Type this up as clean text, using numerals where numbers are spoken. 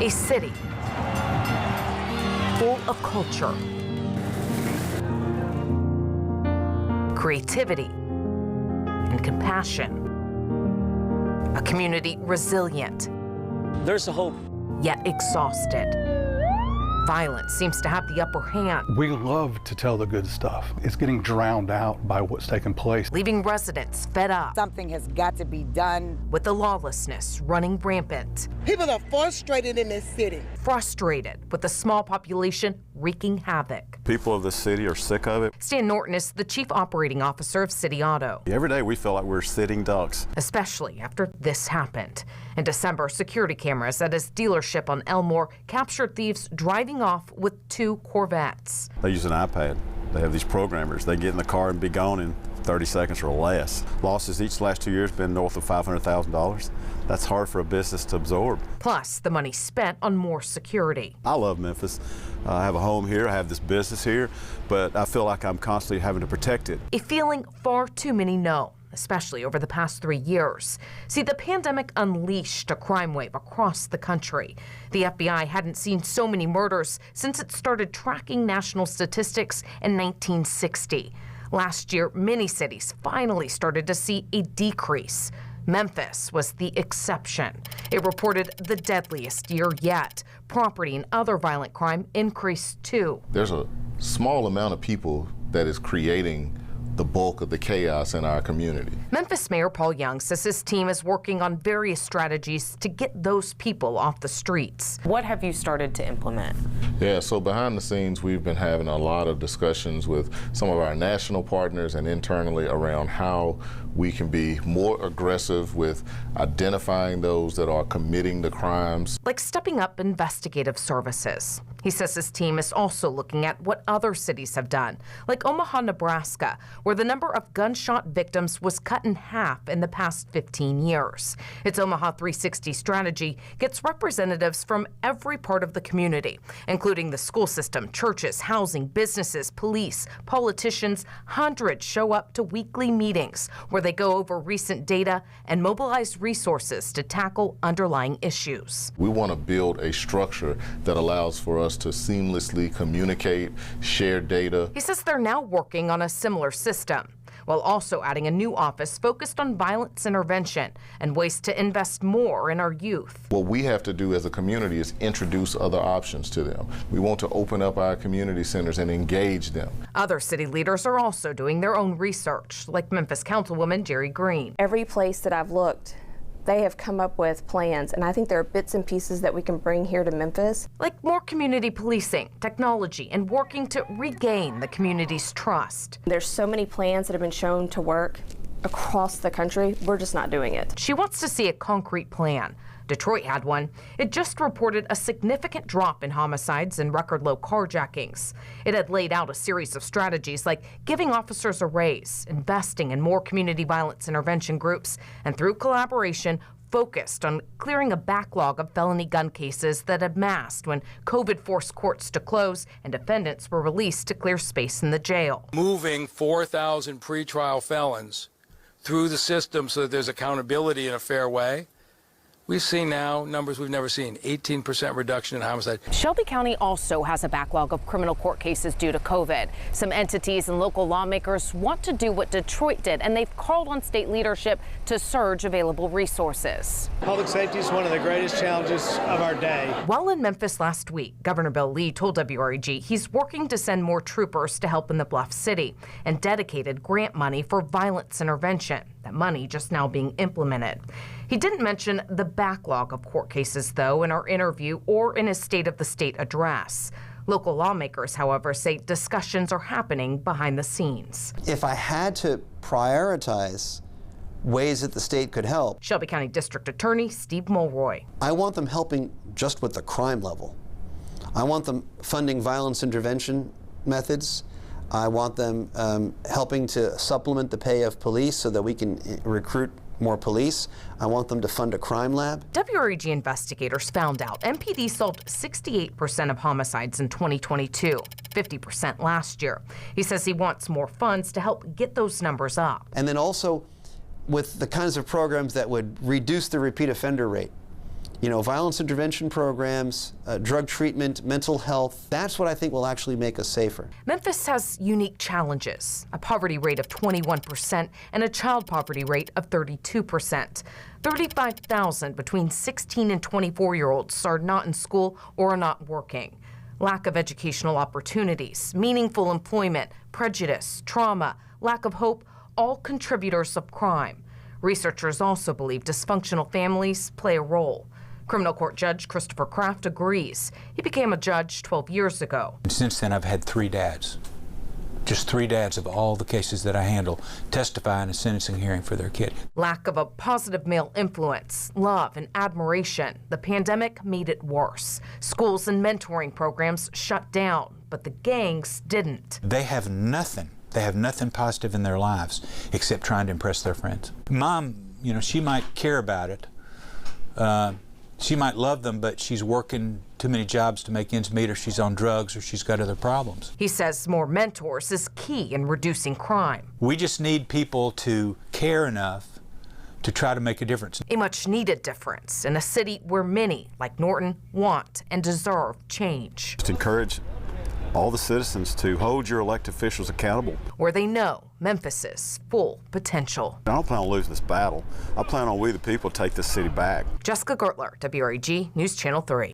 A city full of culture, creativity, and compassion. A community resilient. There's a hope. Yet exhausted. Violence seems to have the upper hand. We love to tell the good stuff. It's getting drowned out by what's taking place. Leaving residents fed up. Something has got to be done. With the lawlessness running rampant. People are frustrated in this city. Frustrated with the small population wreaking havoc. People of the city are sick of it. Stan Norton is the chief operating officer of City Auto. Every day we feel like we're sitting ducks. Especially after this happened. In December, security cameras at his dealership on Elmore captured thieves driving off with 2 Corvettes. They use an iPad. They have these programmers. They get in the car and be gone in 30 seconds or less. Losses each last 2 years been north of $500,000. That's hard for a business to absorb. Plus, the money spent on more security. I love Memphis. I have a home here. I have this business here, but I feel like I'm constantly having to protect it. A feeling far too many know, especially over the past 3 years. See, the pandemic unleashed a crime wave across the country. The FBI hadn't seen so many murders since it started tracking national statistics in 1960. Last year, many cities finally started to see a decrease. Memphis was the exception. It reported the deadliest year yet. Property and other violent crime increased too. There's a small amount of people that is creating the bulk of the chaos in our community. Memphis Mayor Paul Young says his team is working on various strategies to get those people off the streets. What have you started to implement? Yeah, so behind the scenes, we've been having a lot of discussions with some of our national partners and internally around how we can be more aggressive with identifying those that are committing the crimes. Like stepping up investigative services. He says his team is also looking at what other cities have done, like Omaha, Nebraska, where the number of gunshot victims was cut in half in the past 15 years. Its Omaha 360 strategy gets representatives from every part of the community, including the school system, churches, housing, businesses, police, politicians. Hundreds show up to weekly meetings where they go over recent data and mobilize resources to tackle underlying issues. We want to build a structure that allows for us to seamlessly communicate, share data. He says they're now working on a similar system, while also adding a new office focused on violence intervention and ways to invest more in our youth. What we have to do as a community is introduce other options to them. We want to open up our community centers and engage them. Other city leaders are also doing their own research, like Memphis Councilwoman Jerry Green. Every place that I've looked, they have come up with plans, and I think there are bits and pieces that we can bring here to Memphis. Like more community policing, technology, and working to regain the community's trust. There's so many plans that have been shown to work across the country. We're just not doing it. She wants to see a concrete plan. Detroit had one. It just reported a significant drop in homicides and record low carjackings. It had laid out a series of strategies like giving officers a raise, investing in more community violence intervention groups, and through collaboration, focused on clearing a backlog of felony gun cases that had amassed when COVID forced courts to close and defendants were released to clear space in the jail. Moving 4,000 pretrial felons through the system so that there's accountability in a fair way. We've seen now numbers we've never seen, 18% reduction in homicide. Shelby County also has a backlog of criminal court cases due to COVID. Some entities and local lawmakers want to do what Detroit did, and they've called on state leadership to surge available resources. Public safety is one of the greatest challenges of our day. While in Memphis last week, Governor Bill Lee told WREG he's working to send more troopers to help in the Bluff City and dedicated grant money for violence intervention. That money just now being implemented. He didn't mention the backlog of court cases, though, in our interview or in his State of the State address. Local lawmakers, however, say discussions are happening behind the scenes. If I had to prioritize ways that the state could help, Shelby County District Attorney Steve Mulroy. I want them helping just with the crime level. I want them funding violence intervention methods. I want them helping to supplement the pay of police so that we can recruit more police. I want them to fund a crime lab. WREG investigators found out MPD solved 68% of homicides in 2022, 50% last year. He says he wants more funds to help get those numbers up. And then also with the kinds of programs that would reduce the repeat offender rate You know, violence intervention programs, drug treatment, mental health, that's what I think will actually make us safer. Memphis has unique challenges, a poverty rate of 21% and a child poverty rate of 32%. 35,000 between 16 and 24-year-olds are not in school or are not working. Lack of educational opportunities, meaningful employment, prejudice, trauma, lack of hope, all contributors of crime. Researchers also believe dysfunctional families play a role. Criminal court judge Christopher Kraft agrees. He became a judge 12 years ago. And since then, I've had 3 dads. Just 3 dads of all the cases that I handle testify in a sentencing hearing for their kid. Lack of a positive male influence, love, and admiration. The pandemic made it worse. Schools and mentoring programs shut down, but the gangs didn't. They have nothing. They have nothing positive in their lives except trying to impress their friends. Mom, you know, she might care about it. She might love them, but she's working too many jobs to make ends meet, or she's on drugs, or she's got other problems. He says more mentors is key in reducing crime. We just need people to care enough to try to make a difference. A much needed difference in a city where many, like Norton, want and deserve change. Just encourage all the citizens to hold your elected officials accountable. Where they know Memphis's full potential. I don't plan on losing this battle. I plan on we the people take this city back. Jessica Gertler, WREG News Channel 3.